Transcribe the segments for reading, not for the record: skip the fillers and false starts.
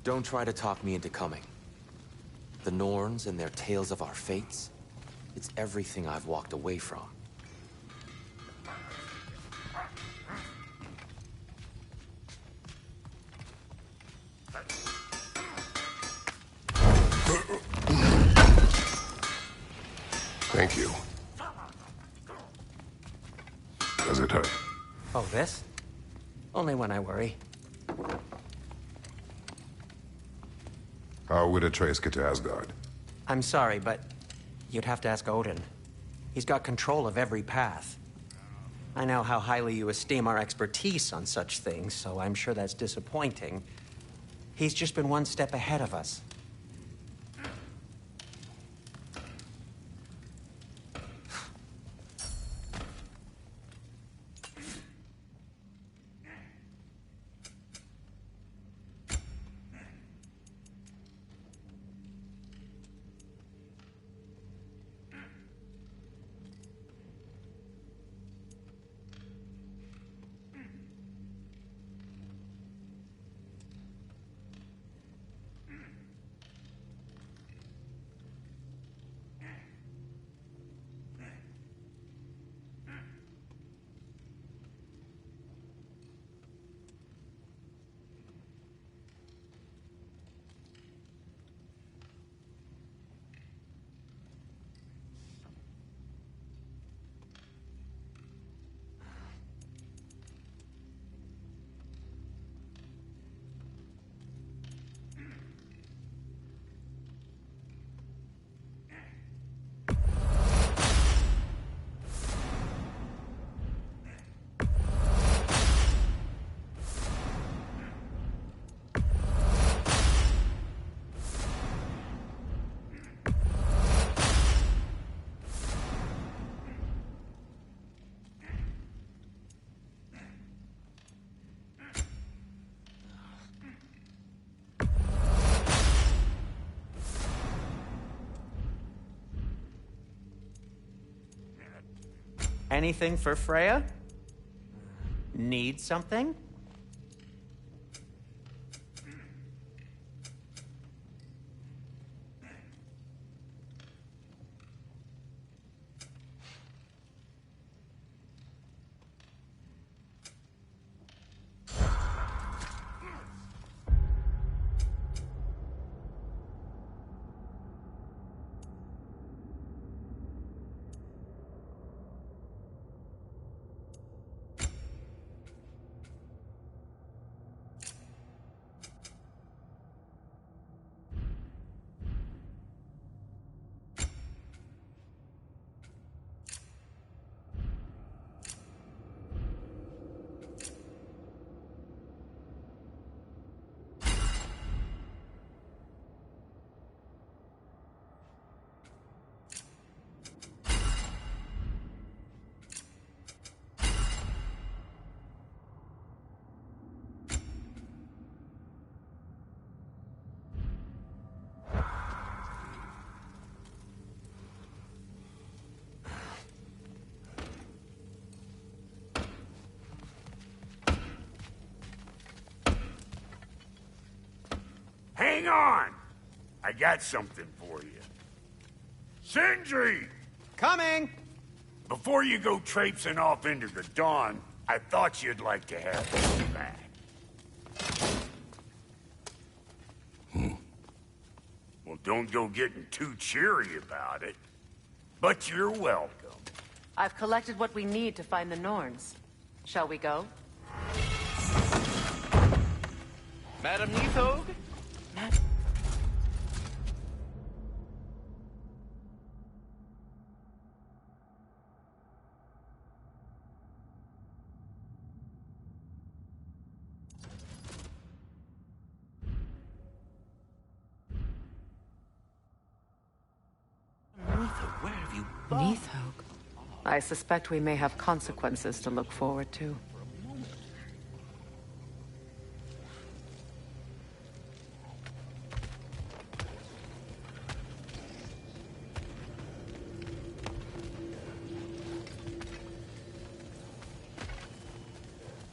Don't try to talk me into coming. The Norns and their tales of our fates, it's everything I've walked away from. Thank you. Does it hurt? Oh, this? Only when I worry. How would Atreus get to Asgard? I'm sorry, but you'd have to ask Odin. He's got control of every path. I know how highly you esteem our expertise on such things, so I'm sure that's disappointing. He's just been one step ahead of us. Anything for Freya? Need something? Hang on! I got something for you. Sindri! Coming! Before you go traipsing off into the dawn, I thought you'd like to have this back. Well, don't go getting too cheery about it. But you're welcome. I've collected what we need to find the Norns. Shall we go? Madam Neathog? Where have you gone? Neathog. I suspect we may have consequences to look forward to.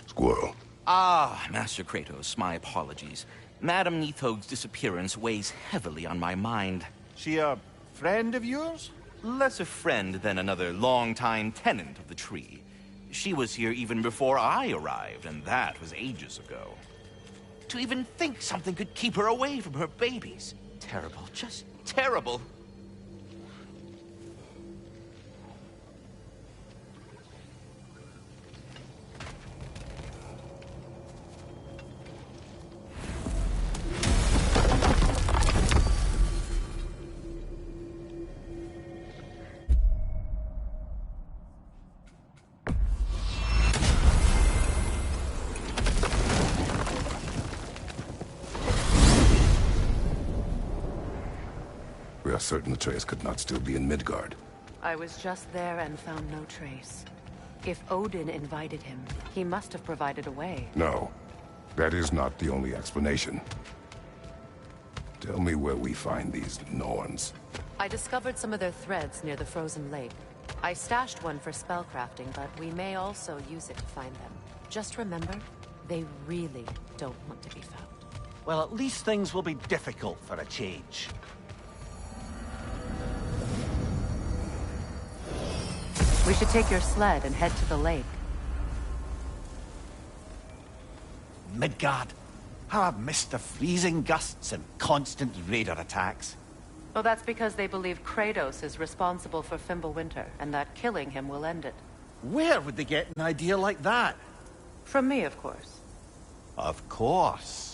Squirrel. Ah, Master Kratos, my apologies. Madame Nithog's disappearance weighs heavily on my mind. She a friend of yours? Less a friend than another long-time tenant of the tree. She was here even before I arrived, and that was ages ago. To even think something could keep her away from her babies. Terrible, just terrible. We are certain the trace could not still be in Midgard. I was just there and found no trace. If Odin invited him, he must have provided a way. No, that is not the only explanation. Tell me where we find these Norns. I discovered some of their threads near the frozen lake. I stashed one for spellcrafting, but we may also use it to find them. Just remember, they really don't want to be found. Well, at least things will be difficult for a change. We should take your sled and head to the lake. Midgard. How I've missed the freezing gusts and constant raider attacks. Well, that's because they believe Kratos is responsible for Fimbulwinter, and that killing him will end it. Where would they get an idea like that? From me, of course. Of course.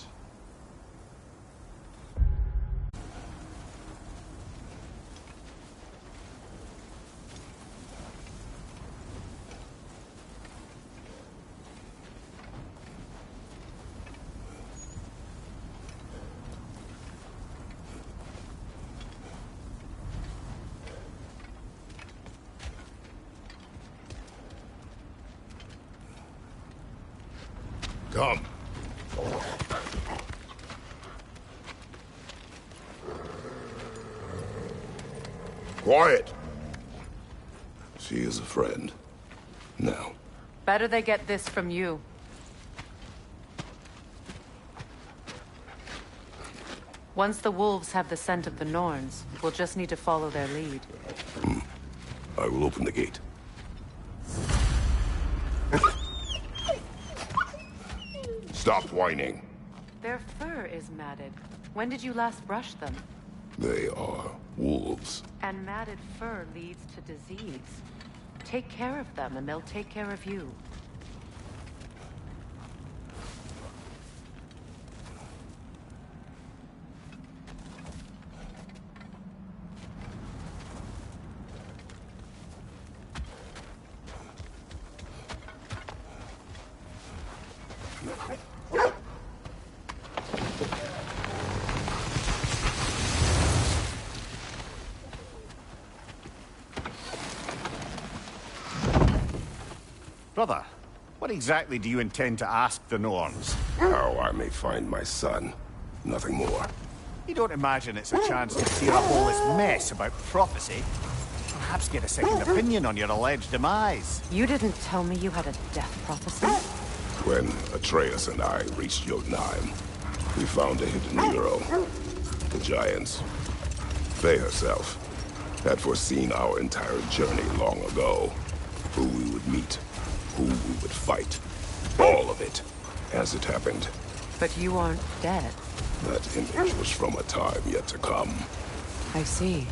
Come. Quiet. She is a friend. Now. Better they get this from you. Once the wolves have the scent of the Norns, we'll just need to follow their lead. I will open the gate. Stop whining. Their fur is matted. When did you last brush them? They are wolves. And matted fur leads to disease. Take care of them, and they'll take care of you. Brother, what exactly do you intend to ask the Norns? How I may find my son. Nothing more. You don't imagine it's a chance to clear up all this mess about prophecy? Perhaps get a second opinion on your alleged demise. You didn't tell me you had a death prophecy? When Atreus and I reached Jotunheim, we found a hidden hero. The Giants. They herself had foreseen our entire journey long ago. Who we would meet, who we would fight. All of it, as it happened. But you aren't dead. That image was from a time yet to come. I see.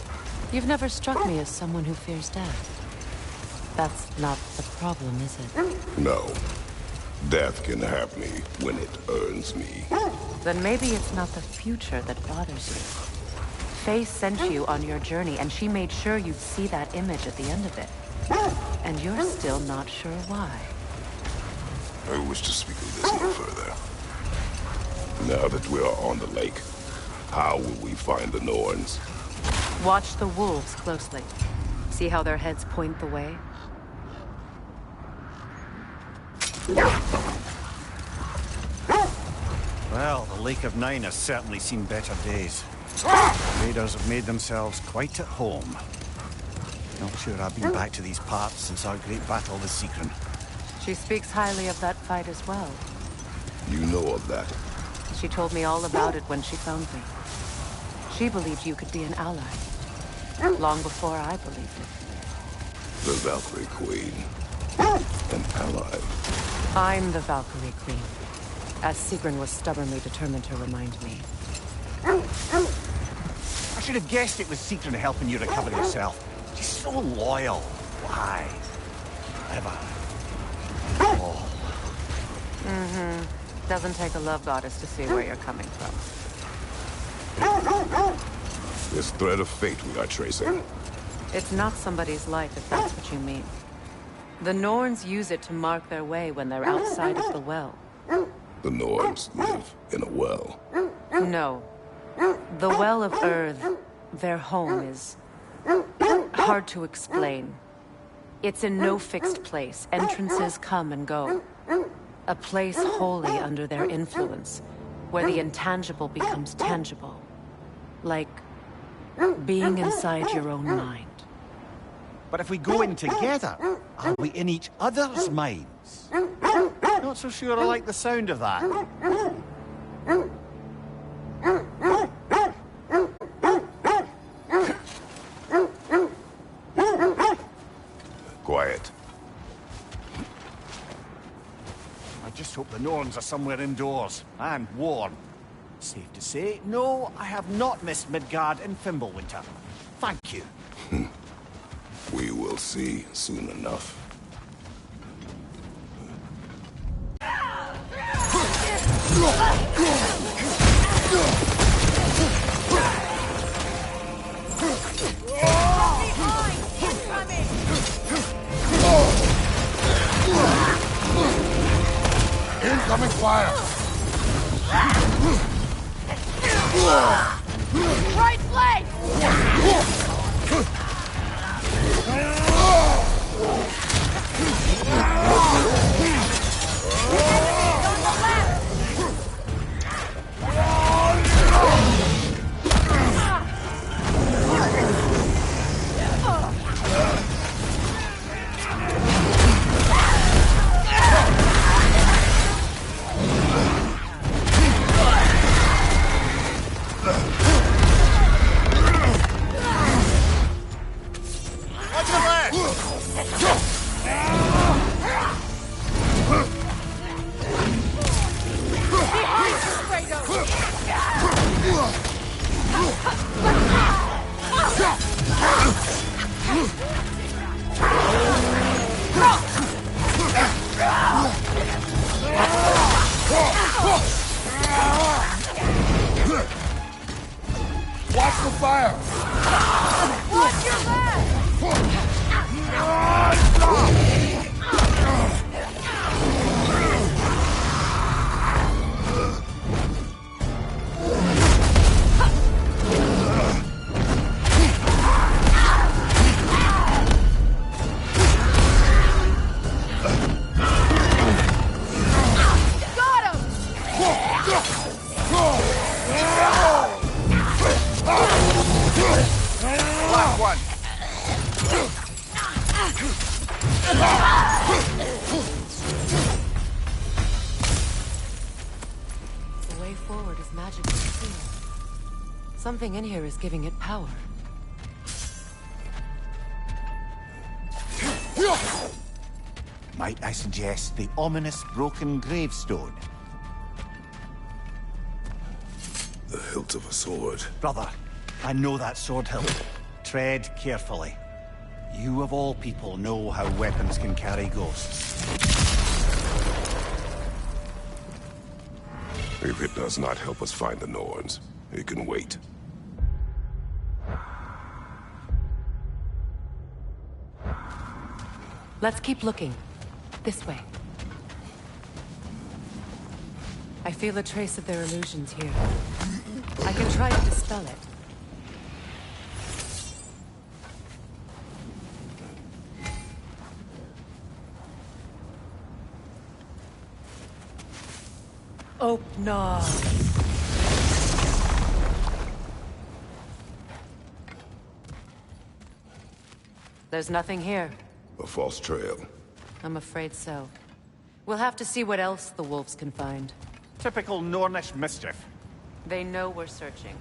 You've never struck me as someone who fears death. That's not the problem, is it? No. Death can have me when it earns me. Then maybe it's not the future that bothers you. Faye sent you on your journey, and she made sure you'd see that image at the end of it. And you're still not sure why. I wish to speak of this no further. Now that we are on the lake, how will we find the Norns? Watch the wolves closely. See how their heads point the way? Well, the Lake of Nine has certainly seen better days. Raiders have made themselves quite at home. Not sure I've been back to these parts since our great battle with Sigrun. She speaks highly of that fight as well. You know of that? She told me all about it when she found me. She believed you could be an ally. Long before I believed it. The Valkyrie Queen. An ally. I'm the Valkyrie Queen. As Sigrun was stubbornly determined to remind me. I should have guessed it was Sigrun helping you recover yourself. She's so loyal. Why? Clever. Oh. Doesn't take a love goddess to see where you're coming from. This thread of fate we are tracing. It's not somebody's life, if that's what you mean. The Norns use it to mark their way when they're outside of the well. The Norns live in a well. No. The Well of Earth, their home, is hard to explain. It's in no fixed place. Entrances come and go. A place wholly under their influence, where the intangible becomes tangible. Like being inside your own mind. But if we go in together, are we in each other's minds? Not so sure I like the sound of that. Quiet. I just hope the Norns are somewhere indoors and warm. Safe to say, no, I have not missed Midgard in Fimbulwinter. Thank you. We will see soon enough. Incoming fire! Right flank! Watch the fire! Watch your back! Last one. The way forward is magically sealed. Something in here is giving it power. Might I suggest the ominous broken gravestone? The hilt of a sword. Brother, I know that sword hilt. Tread carefully. You of all people know how weapons can carry ghosts. If it does not help us find the Norns, it can wait. Let's keep looking. This way. I feel a trace of their illusions here. I can try to dispel it. Oh, no. There's nothing here. A false trail. I'm afraid so. We'll have to see what else the wolves can find. Typical Nornish mischief. They know we're searching.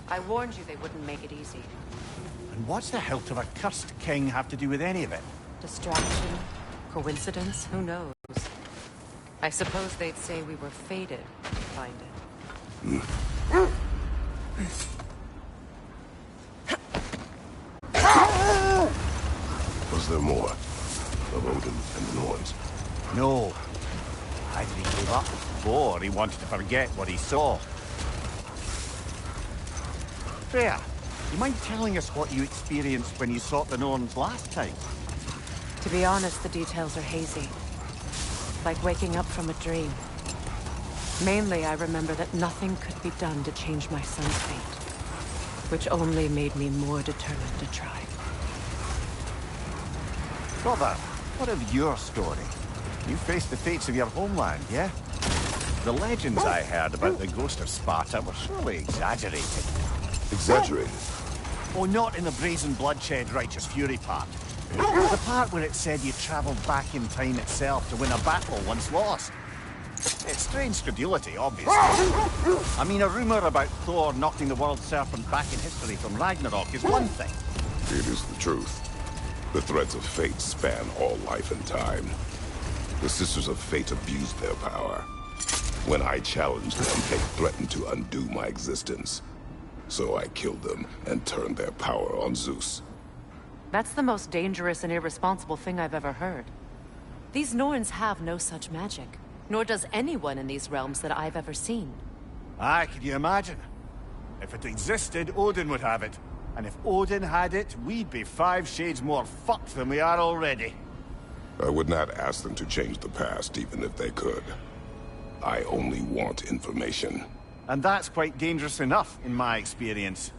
I warned you they wouldn't make it easy. And what's the hilt of a cursed king have to do with any of it? Distraction? Coincidence? Who knows? I suppose they'd say we were fated to find it. Was there more? Of Odin and the Norns? No. Either he gave up, or he wanted to forget what he saw. Freya, you mind telling us what you experienced when you sought the Norns last time? To be honest, the details are hazy. Like waking up from a dream. Mainly, I remember that nothing could be done to change my son's fate. Which only made me more determined to try. Brother, what of your story? You faced the fates of your homeland, yeah? The legends I heard about the ghost of Sparta were surely exaggerated. Exaggerated? Oh, not in the brazen bloodshed righteous fury part. The part where it said you travelled back in time itself to win a battle once lost. It's strange credulity, obviously. I mean, a rumour about Thor knocking the world serpent back in history from Ragnarok is one thing. It is the truth. The threads of fate span all life and time. The Sisters of Fate abused their power. When I challenged them, they threatened to undo my existence. So I killed them and turned their power on Zeus. That's the most dangerous and irresponsible thing I've ever heard. These Norns have no such magic. Nor does anyone in these realms that I've ever seen. Aye, can you imagine? If it existed, Odin would have it. And if Odin had it, we'd be 5 shades more fucked than we are already. I would not ask them to change the past, even if they could. I only want information. And that's quite dangerous enough, in my experience.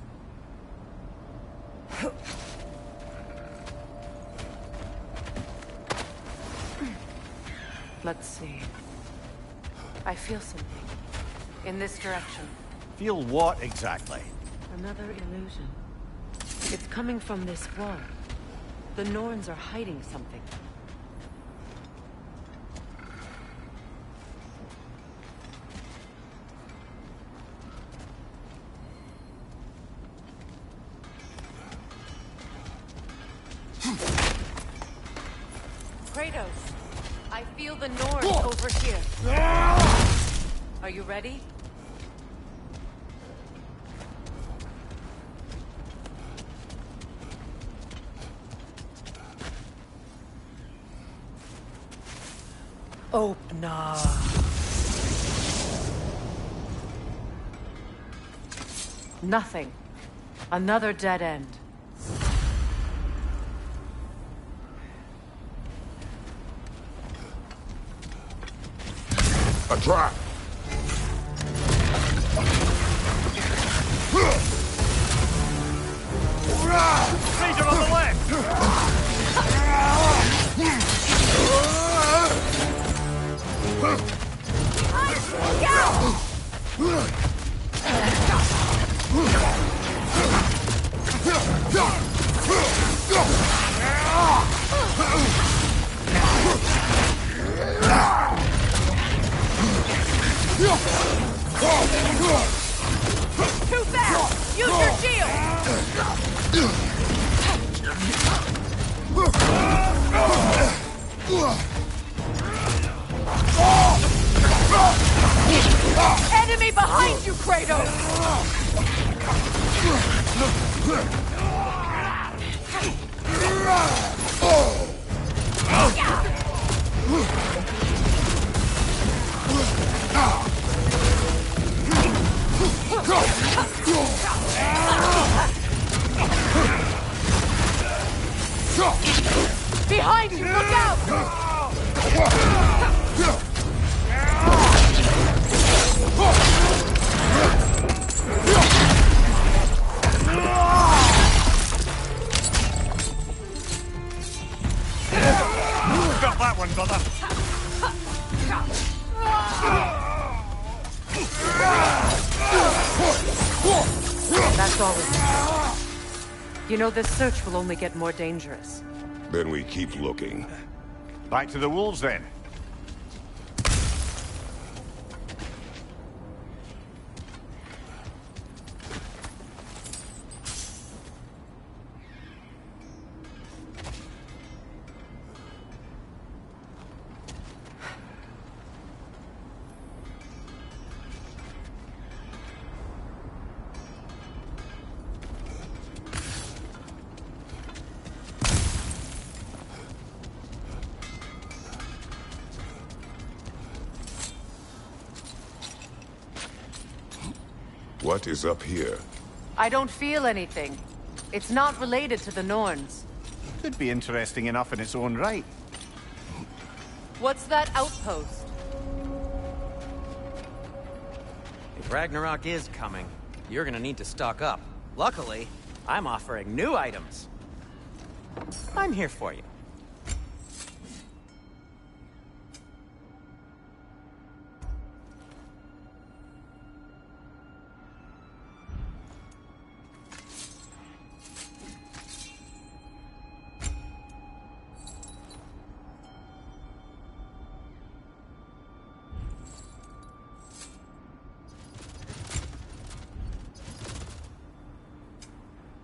Let's see. I feel something. In this direction. Feel what, exactly? Another illusion. It's coming from this wall. The Norns are hiding something. Kratos, I feel the Norns over here. Are you ready? Open up. Nothing. Another dead end. A trap! Ranger on the left! Too fast! Use your shield! Enemy behind you, Kratos! Behind you, look out! Got that one, brother. That's all we can. You know, this search will only get more dangerous. Then we keep looking. Back to the wolves, then. What is up here? I don't feel anything. It's not related to the Norns. Could be interesting enough in its own right. What's that outpost? If Ragnarok is coming, you're gonna need to stock up. Luckily, I'm offering new items. I'm here for you.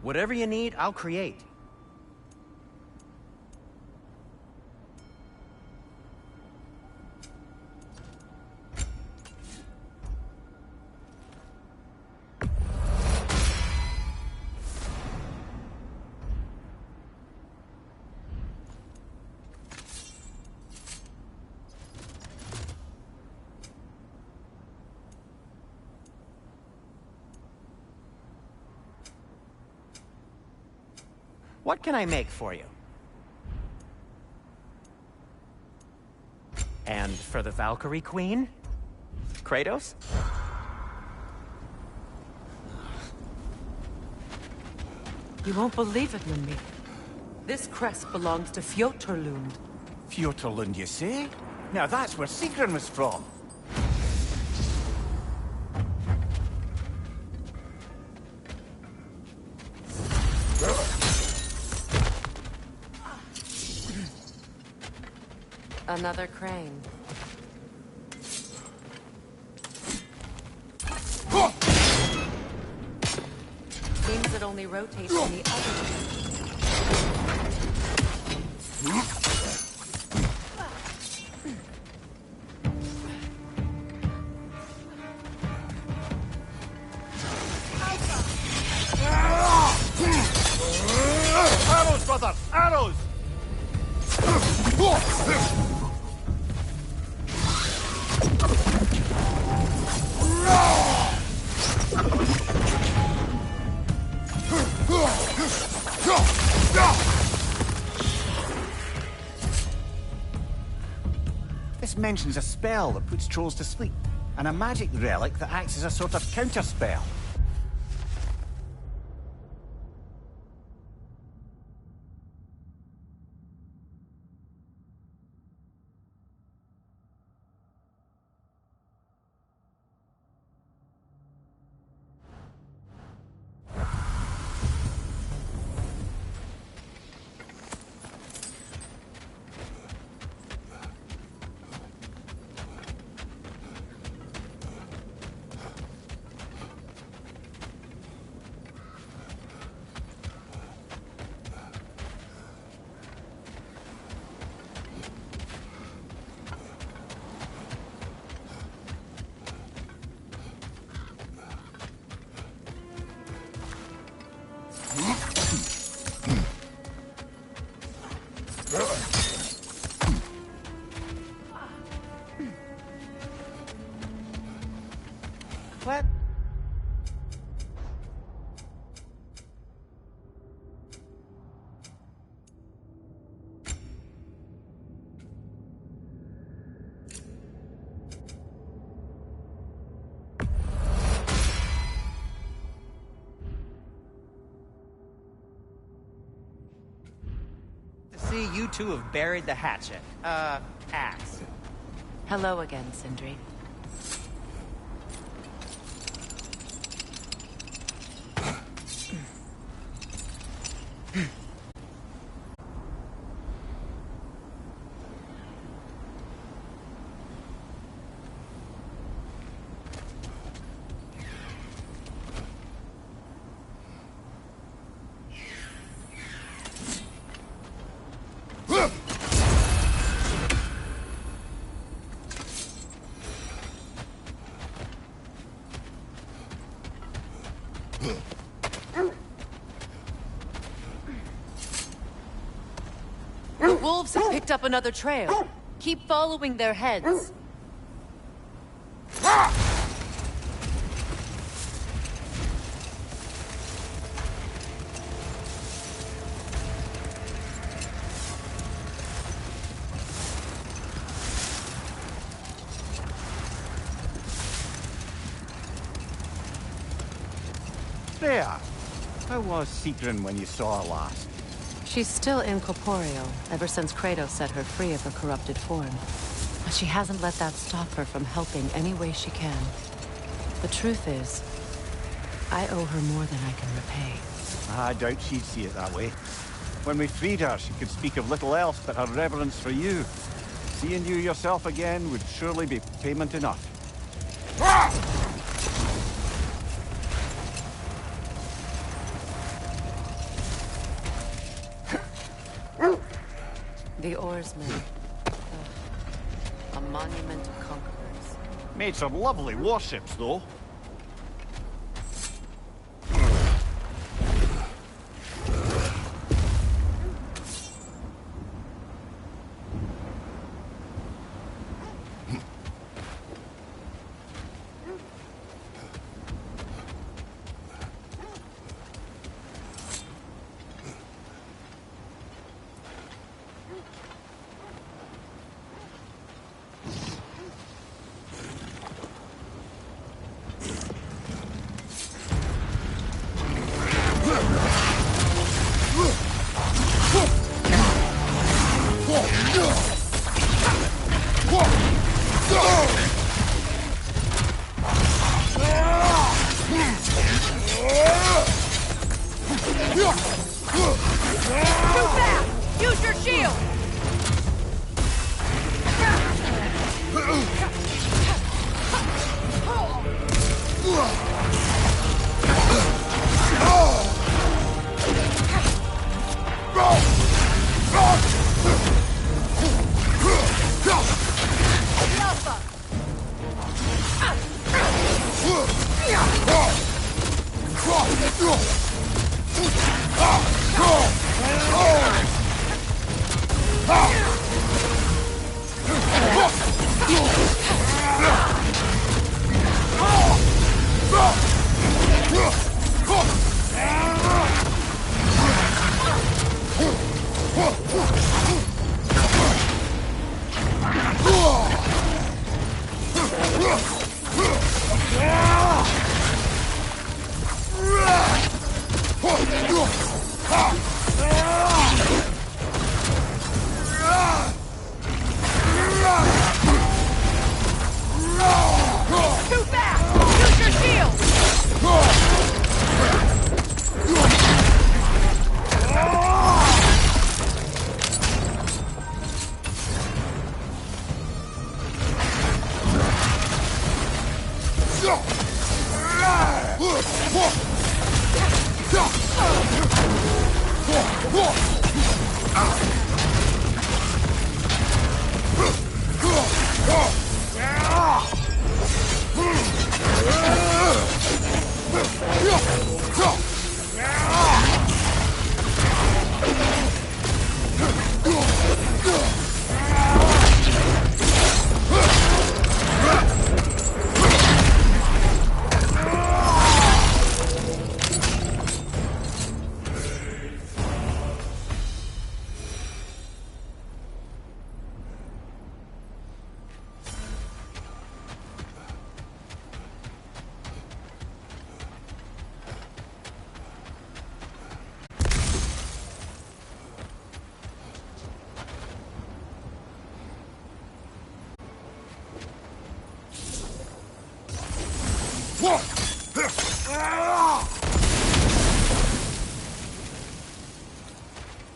Whatever you need, I'll create. What can I make for you? And for the Valkyrie Queen? Kratos? You won't believe it, Mimmi. This crest belongs to Fjoturlund. Fjoturlund, you say? Now that's where Sigrun was from. Another crane. Seems it only rotates in the other Arrows, brother! Arrows! This mentions a spell that puts trolls to sleep, and a magic relic that acts as a sort of counterspell. What? To see you two have buried the hatchet. Axe. Hello again, Sindri. The wolves have picked up another trail. Keep following their heads. Freya, how was Sigrun when you saw her last? She's still incorporeal, ever since Kratos set her free of her corrupted form. But she hasn't let that stop her from helping any way she can. The truth is, I owe her more than I can repay. I doubt she'd see it that way. When we freed her, she could speak of little else but her reverence for you. Seeing you yourself again would surely be payment enough. The oarsmen. A monument of conquerors. Made some lovely warships, though. Too fast! Use your shield! Too fast! Use your shield!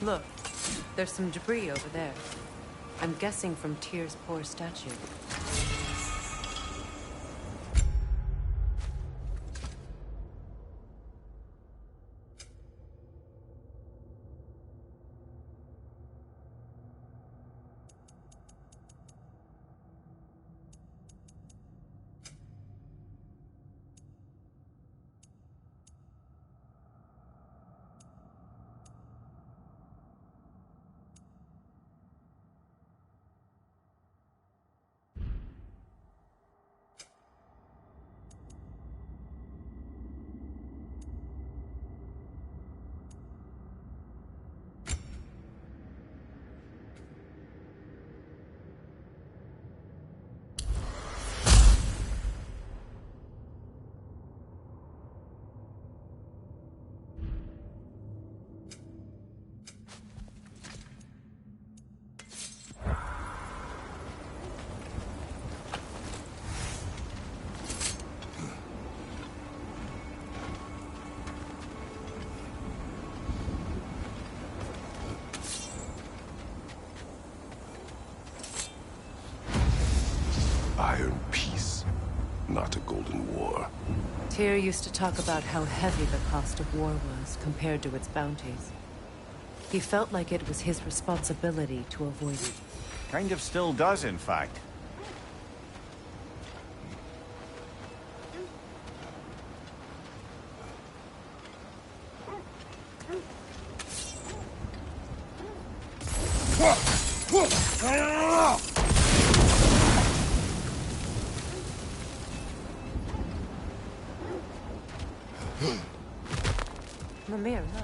Look, there's some debris over there. I'm guessing from Tyr's poor statue. Golden War. Tyr used to talk about how heavy the cost of war was compared to its bounties. He felt like it was his responsibility to avoid it. Kind of still does, in fact. Mimir, look.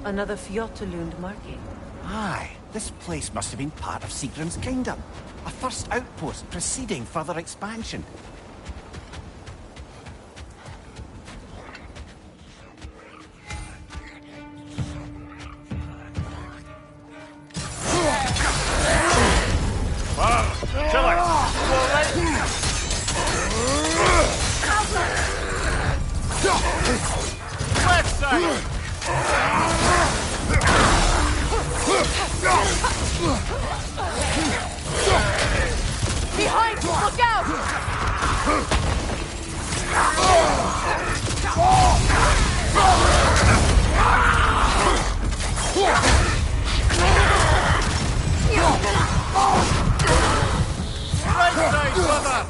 Another Fjotalund marking. Aye, this place must have been part of Sigrun's kingdom. A first outpost preceding further expansion. Behind you! Look out! Right side, brother!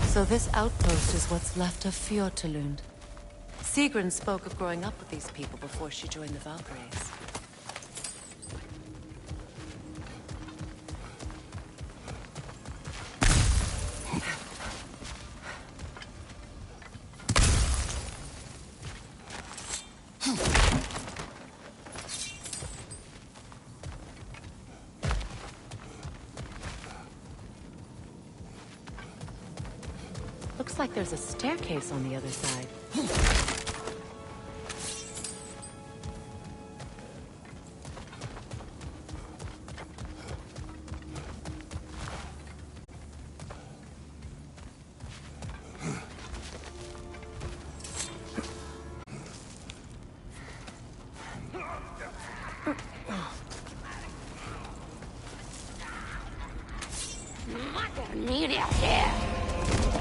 So this outpost is what's left of Fjotalund. Sigrun spoke of growing up with these people before she joined the Valkyries. Looks like there's a staircase on the other side.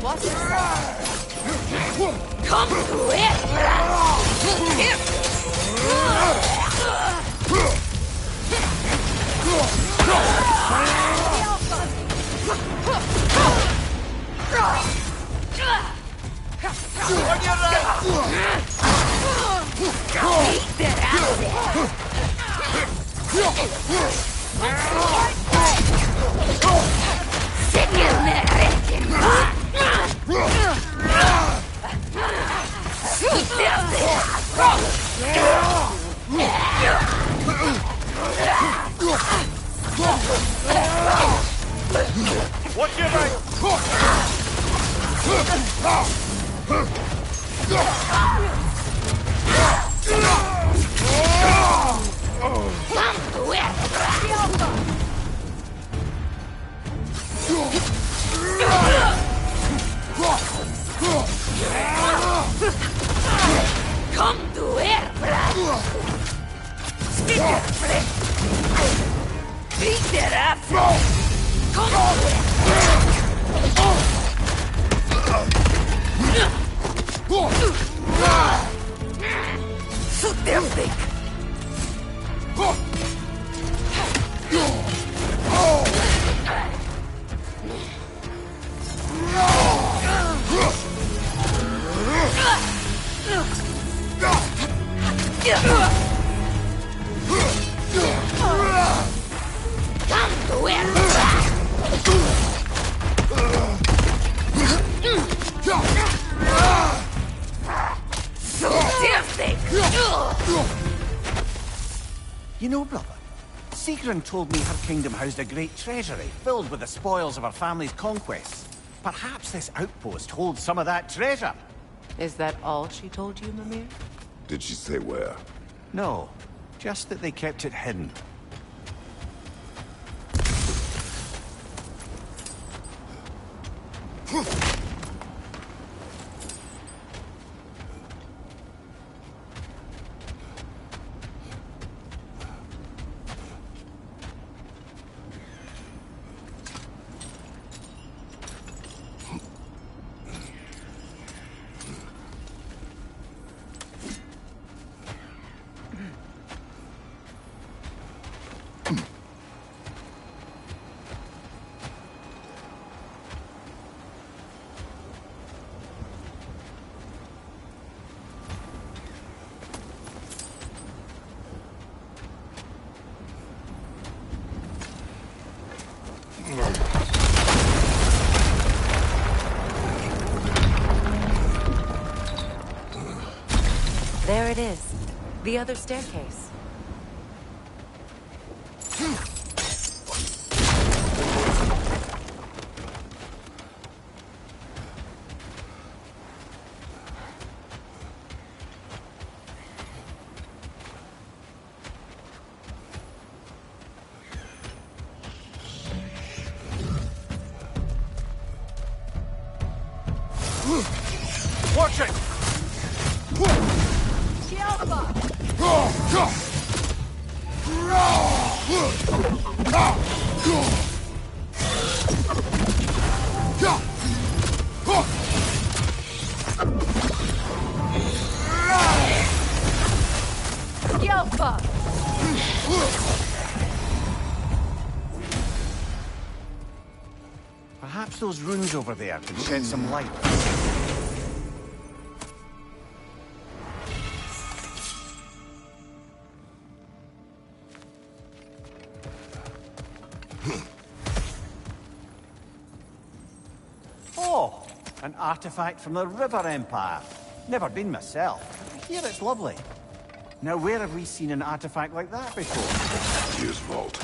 Watch yourself! Come to it! Watch your right! Come to here, brother! Sticker flip! Beat that up! Come to Shoot them big! Come to where? So tempting! You know, brother, Sigrun told me her kingdom housed a great treasury filled with the spoils of her family's conquests. Perhaps this outpost holds some of that treasure. Is that all she told you, Mimir? Did she say where? No, just that they kept it hidden. it is. The other staircase. Watch it! Perhaps those runes over there can shed some light. Oh, an artifact from the River Empire. Never been myself. I hear it's lovely. Now, where have we seen an artifact like that before? Here's vault.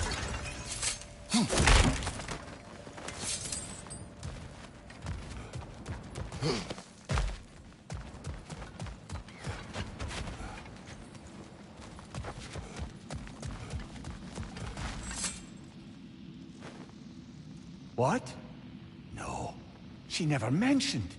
What? No, she never mentioned.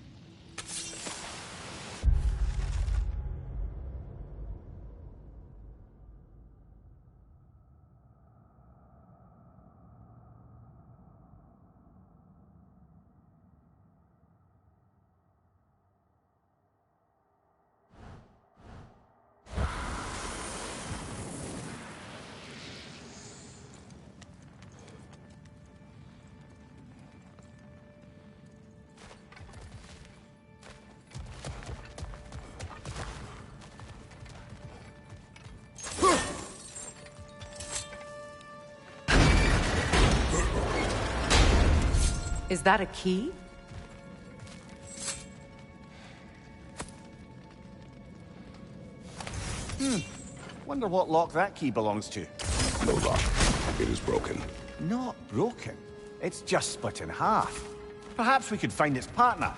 Is that a key? Wonder what lock that key belongs to. No lock. It is broken. Not broken. It's just split in half. Perhaps we could find its partner.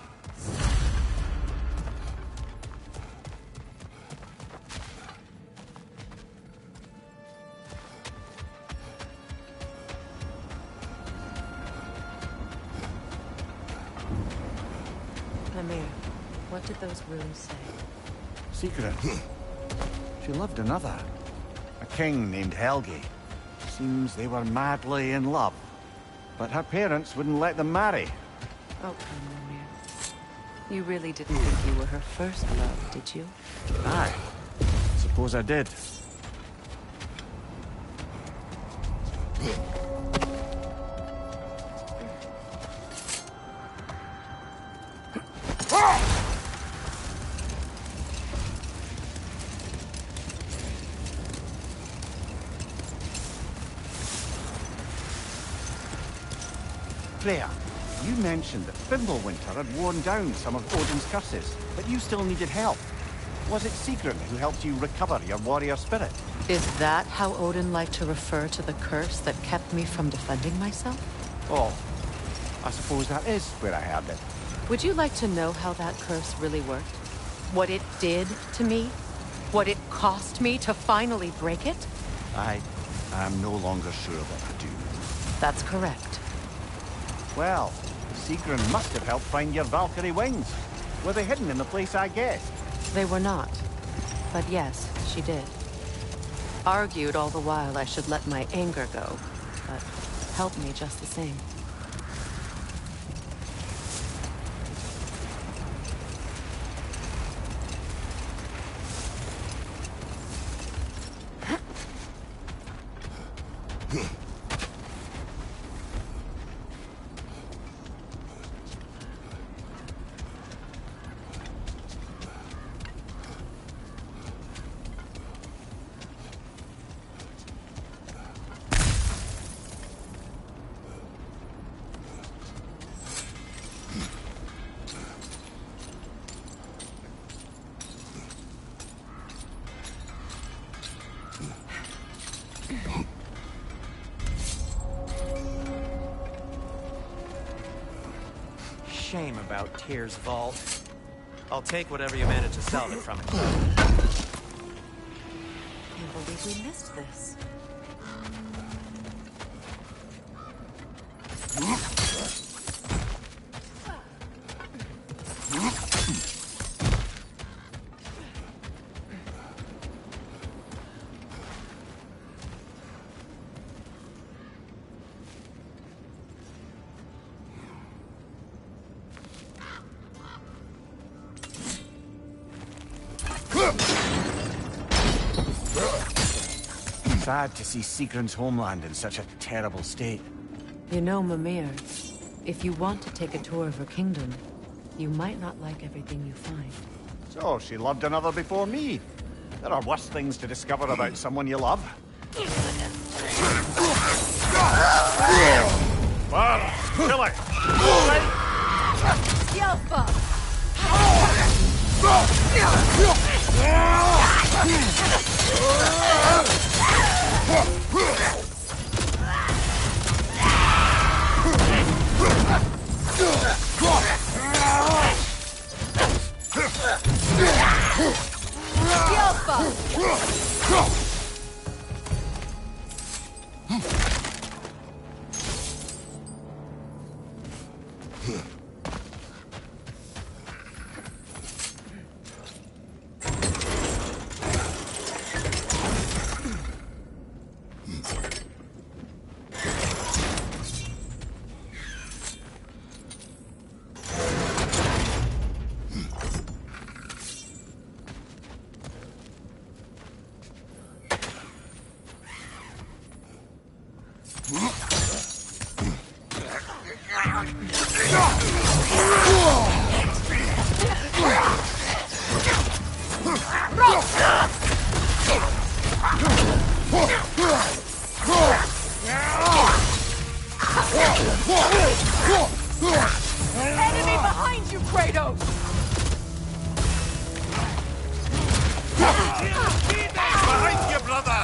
Amir, what did those runes say? Sigrun. She loved another. A king named Helgi. Seems they were madly in love. But her parents wouldn't let them marry. Oh, come on, Amir. You really didn't think you were her first love, did you? Aye. Suppose I did. Freya, you mentioned that Fimbulwinter had worn down some of Odin's curses, but you still needed help. Was it Sigrun who helped you recover your warrior spirit? Is that how Odin liked to refer to the curse that kept me from defending myself? Oh, I suppose that is where I heard it. Would you like to know how that curse really worked? What it did to me? What it cost me to finally break it? I am no longer sure that I do. That's correct. Well, Sigrun must have helped find your Valkyrie wings. Were they hidden in the place I guessed? They were not. But yes, she did. Argued all the while I should let my anger go, but helped me just the same. shame about Tyr's vault. I'll take whatever you manage to salvage from it. Can't believe we missed this. Sad to see Sigrun's homeland in such a terrible state. You know, Mimir, if you want to take a tour of her kingdom, you might not like everything you find. So, she loved another before me. There are worse things to discover about someone you love. Well, kill it! Yelpa! Enemy behind you, Kratos! Behind you, brother!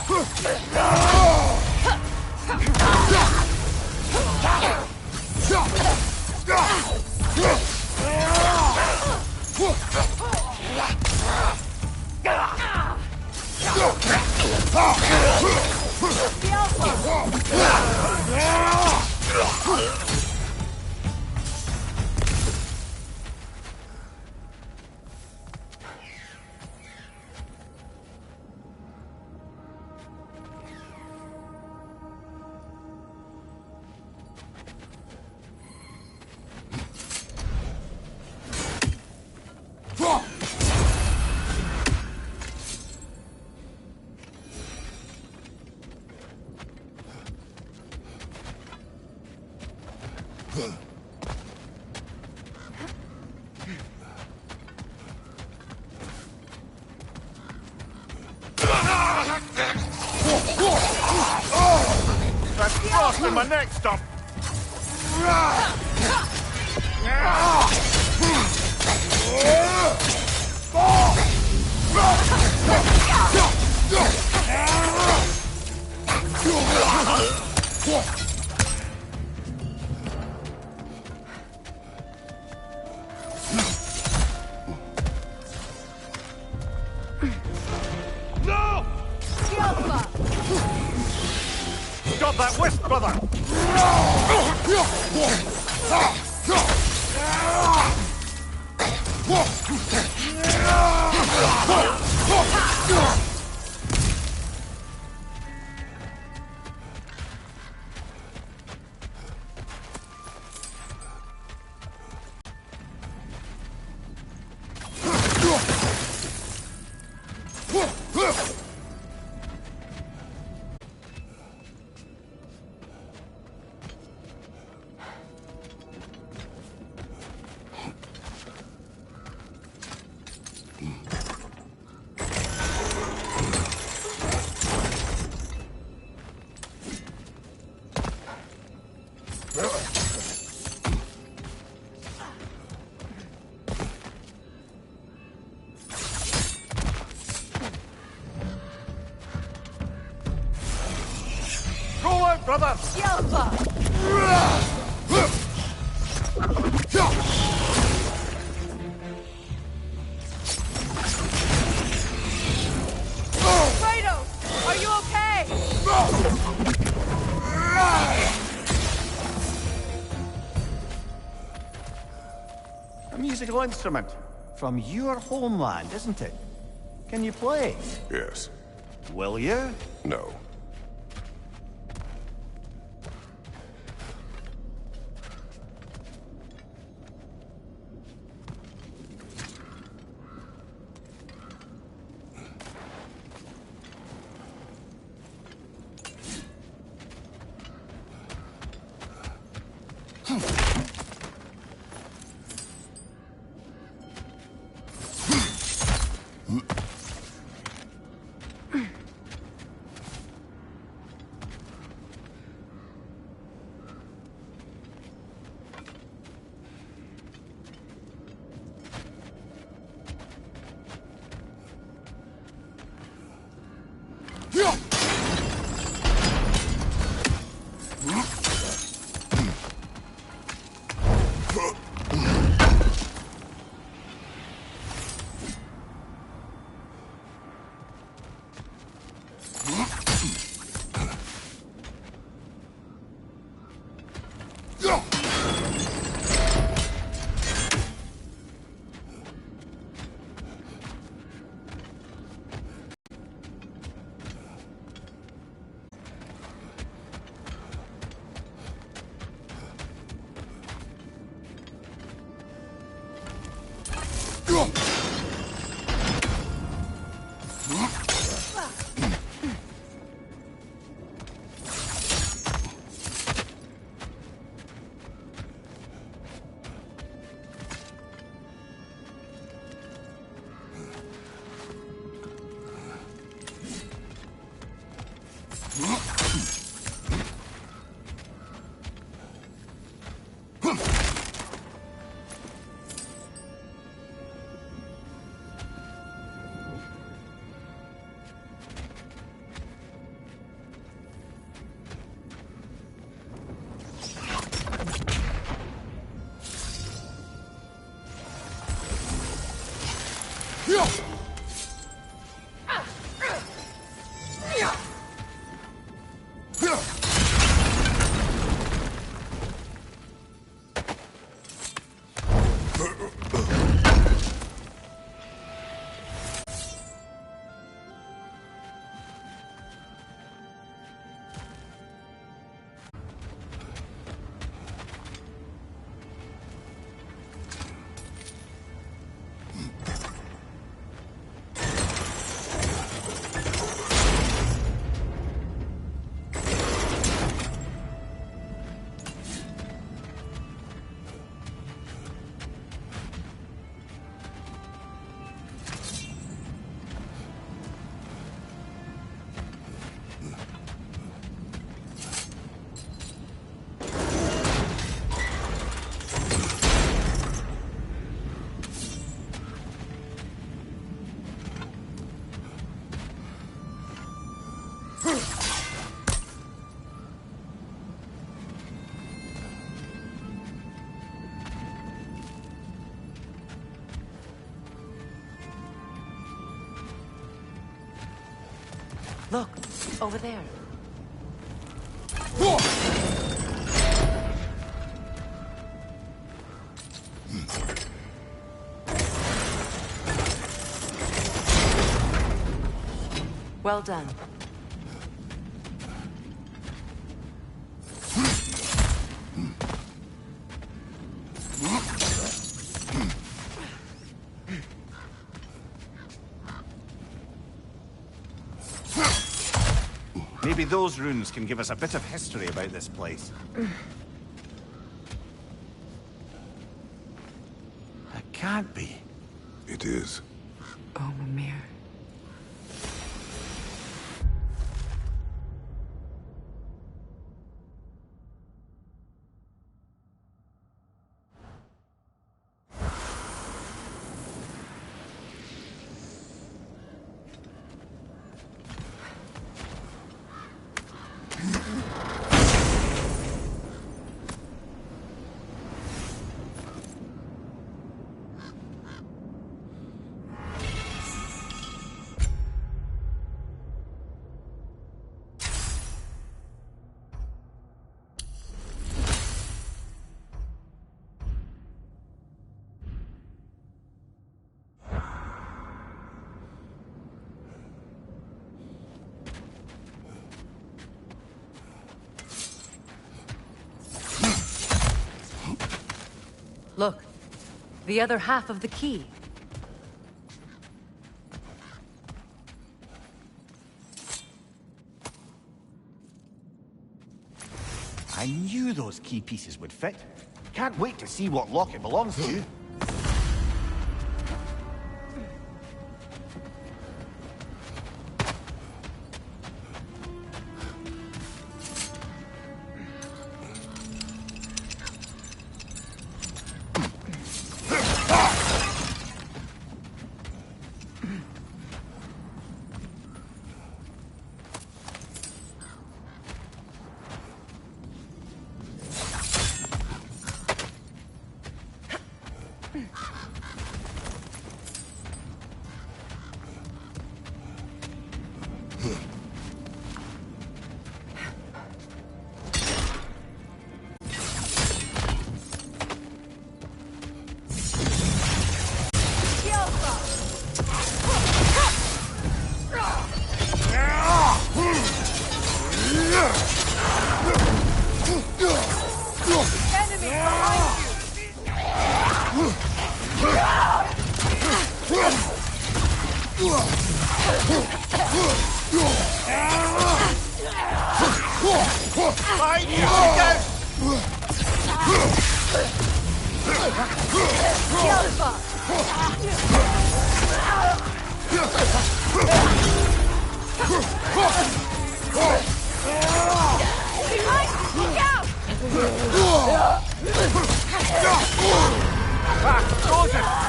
That's frost in my neck stump! No! Got that whisk, brother! Go out, brother! Yelpa! A musical instrument. From your homeland, isn't it? Can you play? Yes. Will you? No. Look, over there. Well done. Maybe those runes can give us a bit of history about this place. That can't be. It is. Oh, Mimir. Look, the other half of the key. I knew those key pieces would fit. Can't wait to see what lock it belongs to.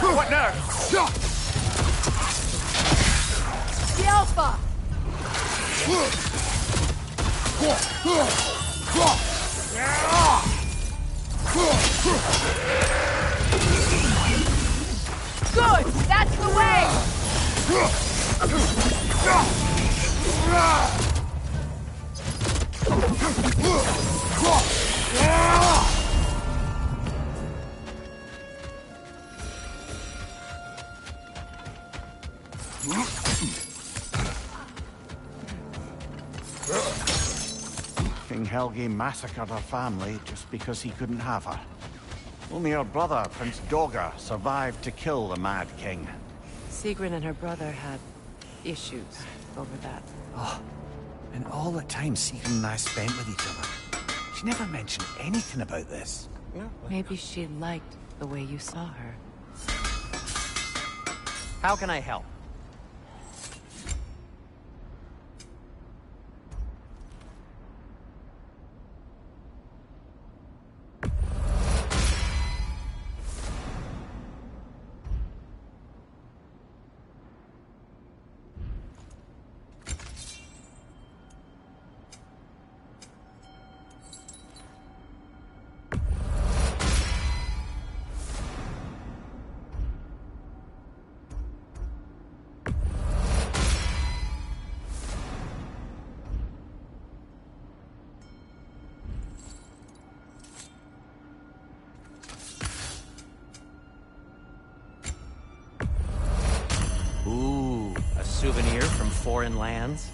What now? The Alpha! Good! That's the way! King Helge massacred her family just because he couldn't have her. Only her brother, Prince Dogger, survived to kill the Mad King. Sigrun and her brother had issues over that. Oh, and all the time Sigrun and I spent with each other. She never mentioned anything about this. Maybe she liked the way you saw her. How can I help? Ooh, a souvenir from foreign lands?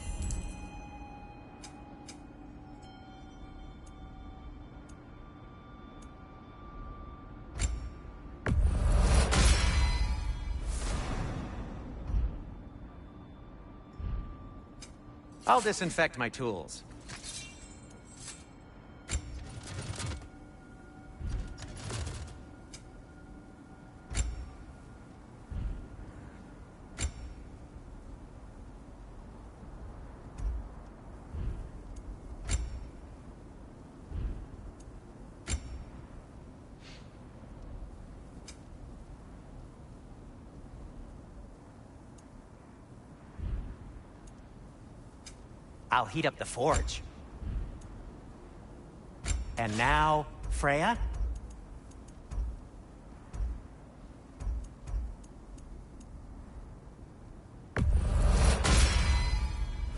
I'll disinfect my tools. I'll heat up the forge. And now, Freya?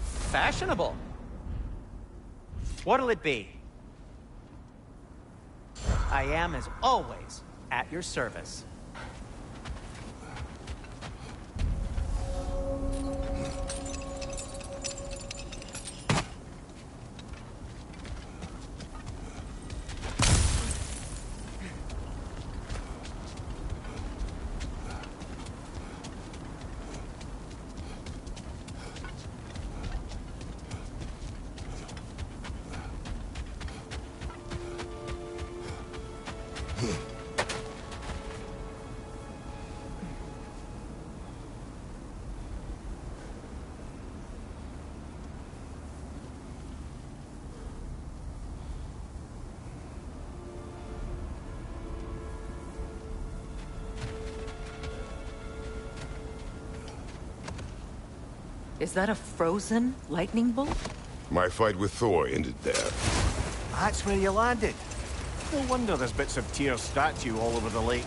Fashionable. What'll it be? I am, as always, at your service. Is that a frozen lightning bolt? My fight with Thor ended there. That's where you landed. No wonder there's bits of Tyr's statue all over the lake.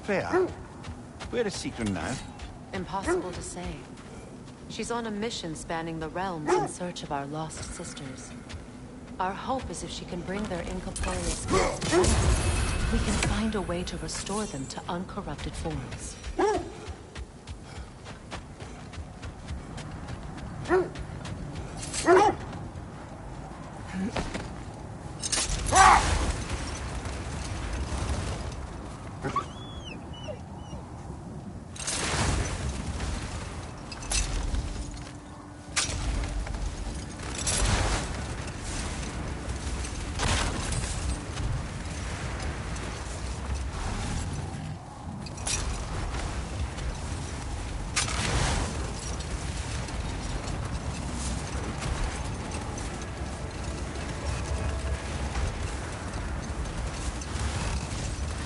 Freya, where is Sigrun now? Impossible to say. She's on a mission spanning the realms in search of our lost sisters. Our hope is if she can bring their incorporeal spirits to us, we can find a way to restore them to uncorrupted forms.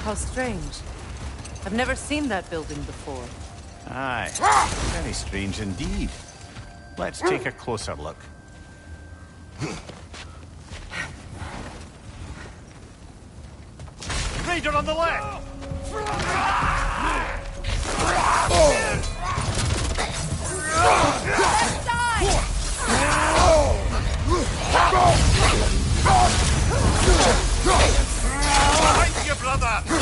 How strange. I've never seen that building before. Aye, very strange indeed. Let's take a closer look. Raider on the left! Behind you, brother! Behind you, brother!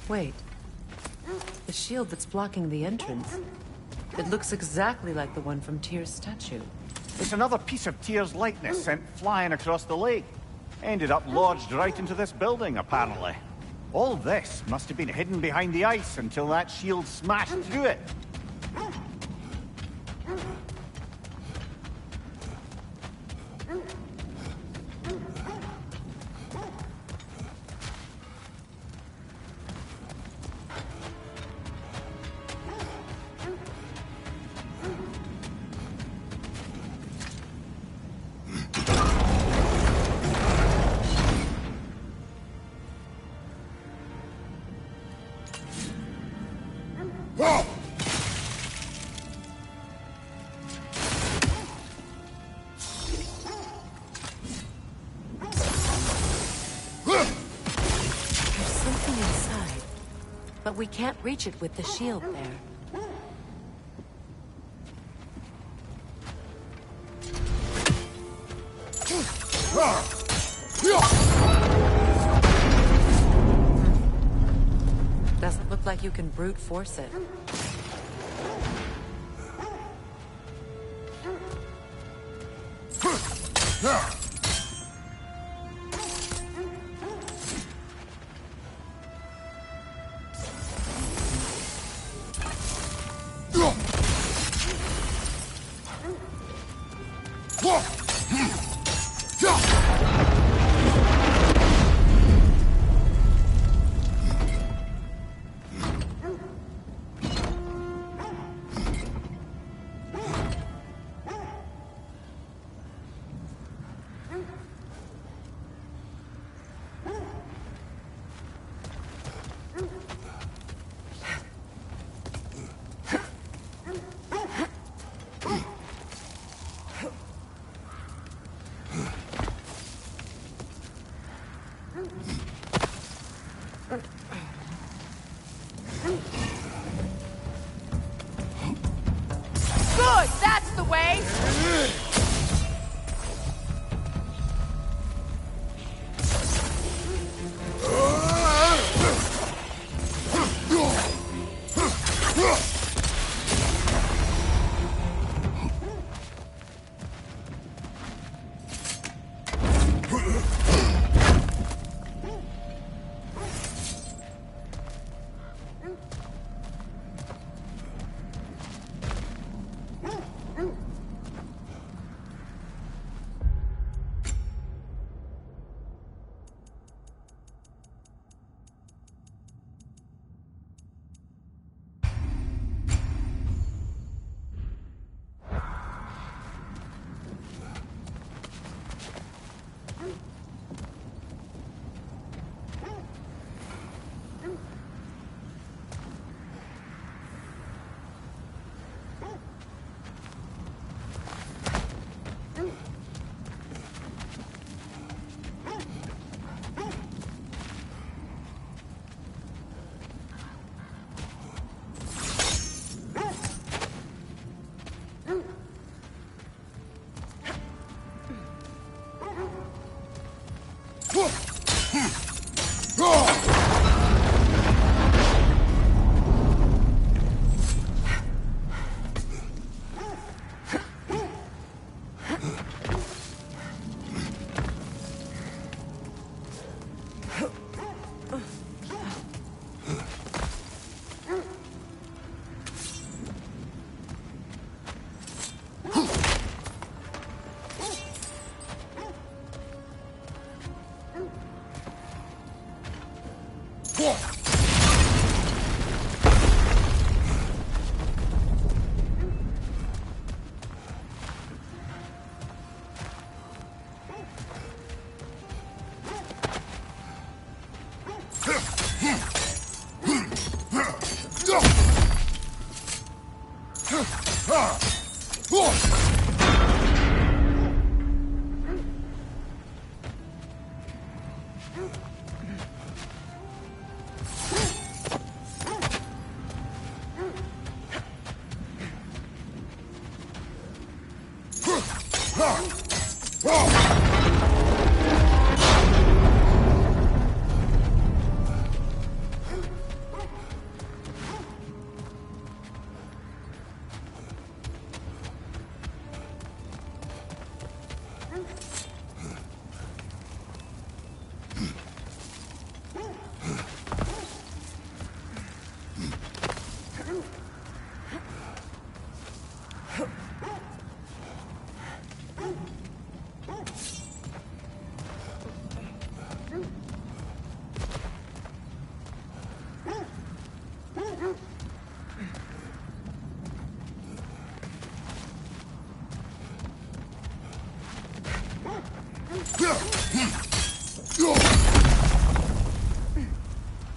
Wait. The shield that's blocking the entrance. It looks exactly like the one from Tyr's statue. It's another piece of Tyr's likeness sent flying across the lake. Ended up lodged right into this building, apparently. All this must have been hidden behind the ice until that shield smashed through it. But we can't reach it with the shield there. Doesn't look like you can brute force it.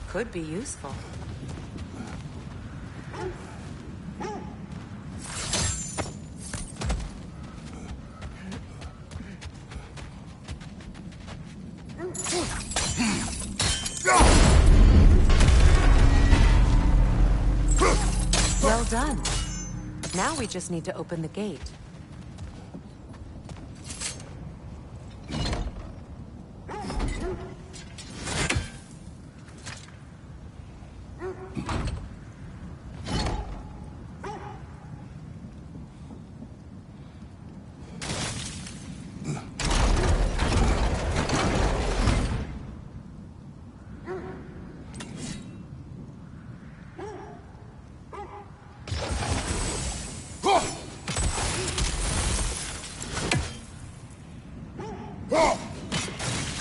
Could be useful. Well done. Now we just need to open the gate.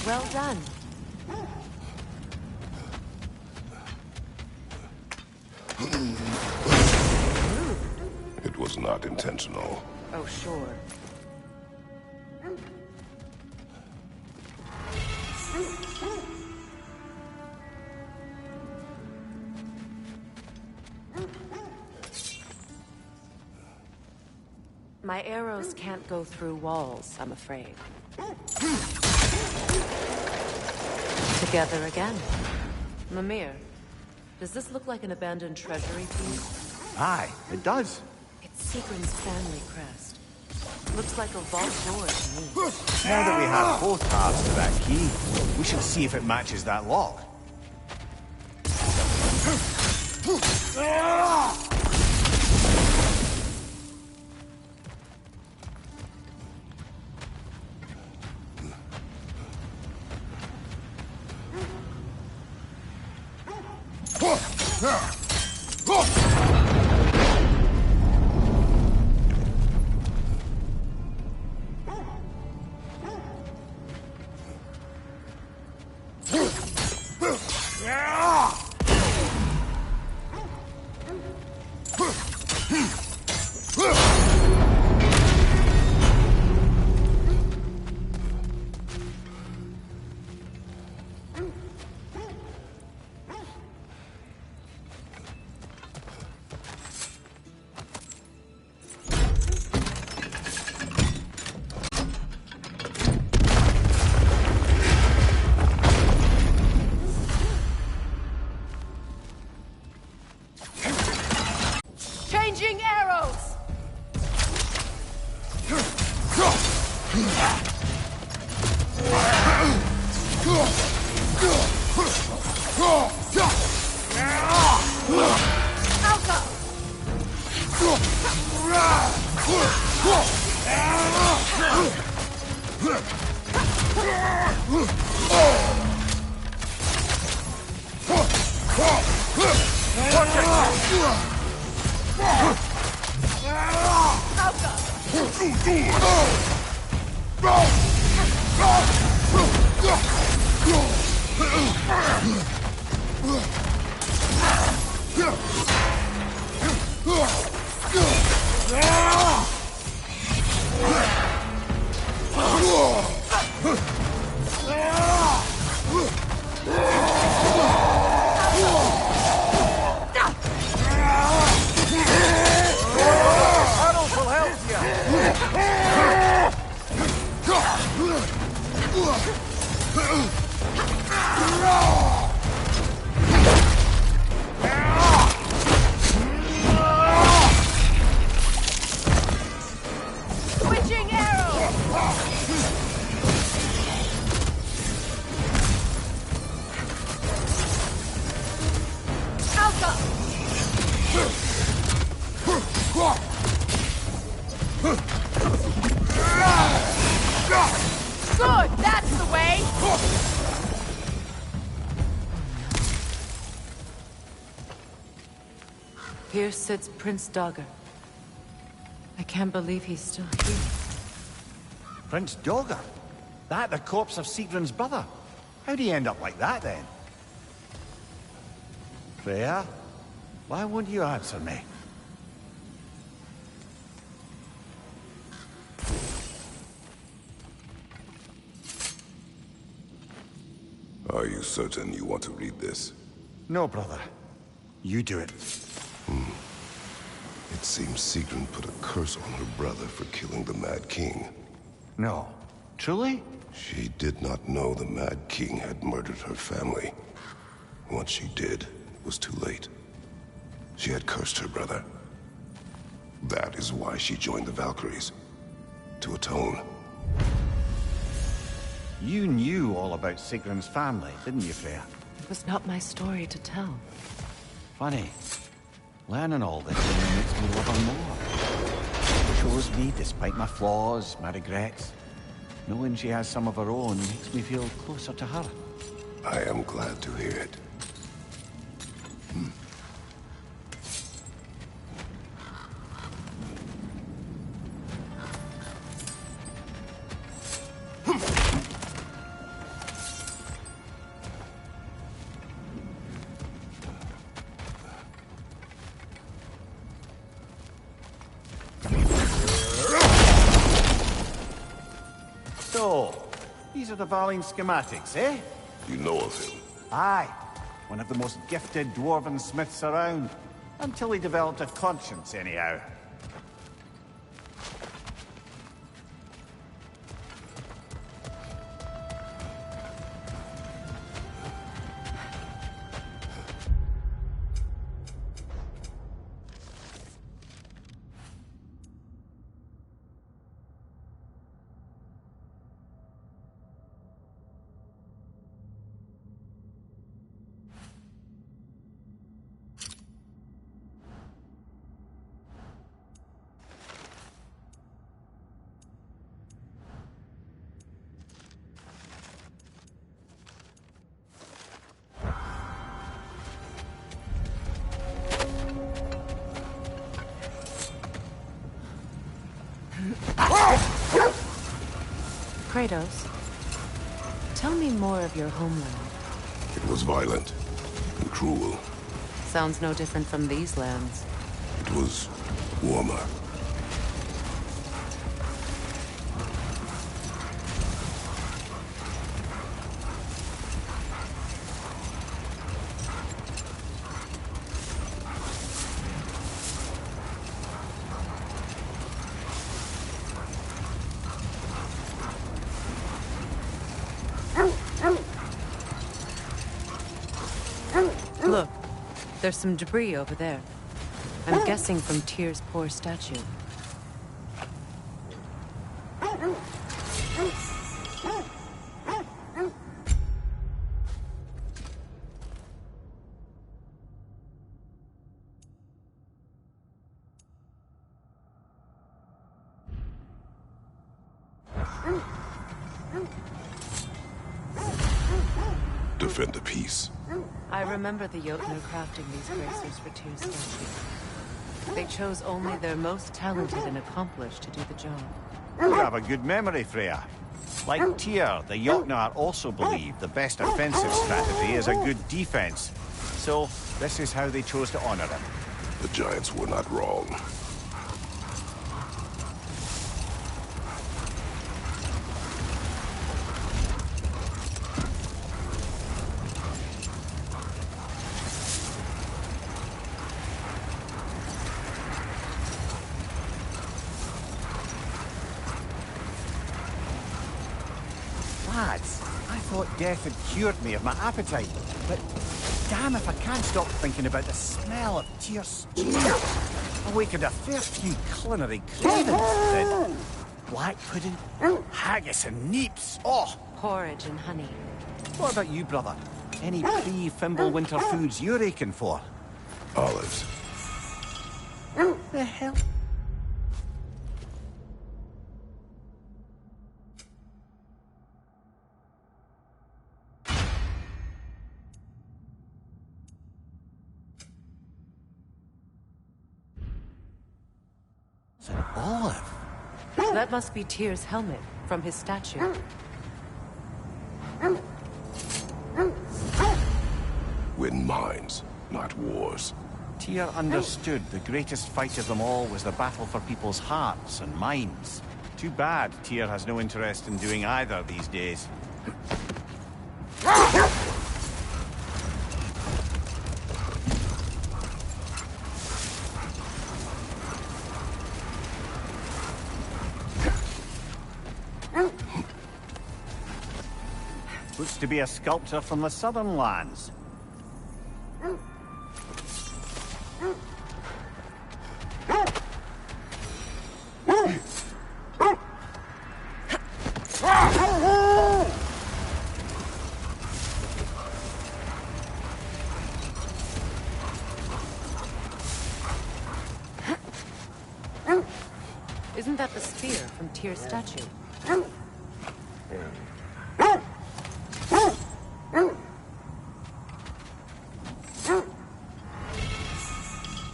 Well done. It was not intentional. Oh, sure. My arrows can't go through walls, I'm afraid. Together again. Mimir, does this look like an abandoned treasury piece? Aye, it does. It's Sigrun's family crest. Looks like a vault door to me. Now that we have both halves to that key, we should see if it matches that lock. Changing arrows! Tunnels will help you! Good, that's the way! Here sits Prince Dagger. I can't believe he's still here. Prince Dagger? That the corpse of Sigrun's brother? How'd he end up like that, then? Freya? Why won't you answer me? Are you certain you want to read this? No, brother. You do it. It seems Sigrun put a curse on her brother for killing the Mad King. No. Truly? She did not know the Mad King had murdered her family. Once she did, it was too late. She had cursed her brother. That is why she joined the Valkyries. To atone. You knew all about Sigrun's family, didn't you, Freya? It was not my story to tell. Funny. Learning all this only makes me love her more. Shows me, despite my flaws, my regrets. Knowing she has some of her own makes me feel closer to her. I am glad to hear it. So, these are the Valine schematics, eh? You know of him? Aye. One of the most gifted dwarven smiths around. Until he developed a conscience, anyhow. Kratos, tell me more of your homeland. It was violent and cruel. Sounds no different from these lands. It was warmer. Look, there's some debris over there. I'm guessing from Tyr's poor statue. Defend the peace. I remember the Jotnar crafting these bracers for Tyr's statue. They chose only their most talented and accomplished to do the job. You have a good memory, Freya. Like Tyr, the Jotnar also believe the best offensive strategy is a good defense. So, this is how they chose to honor him. The Giants were not wrong. Lads, I thought death had cured me of my appetite, but damn if I can't stop thinking about the smell of Tyr's stew. Awakened a fair few culinary cravings. Then black pudding, haggis and neeps. Oh! Porridge and honey. What about you, brother? Any pre-Fimble winter foods you're aching for? Olives. The hell? Olive. That must be Tyr's helmet from his statue. Win minds, not wars. Tyr understood the greatest fight of them all was the battle for people's hearts and minds. Too bad Tyr has no interest in doing either these days. Looks to be a sculptor from the southern lands. Isn't that the spear from Tyr's statue?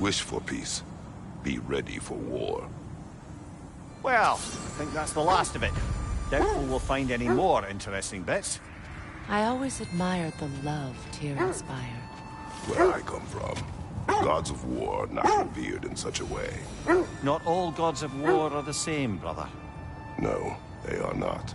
Wish for peace. Be ready for war. Well, I think that's the last of it. Doubtful we'll find any more interesting bits. I always admired the love Tyr inspired. Where I come from, gods of war are not revered in such a way. Not all gods of war are the same, brother. No, they are not.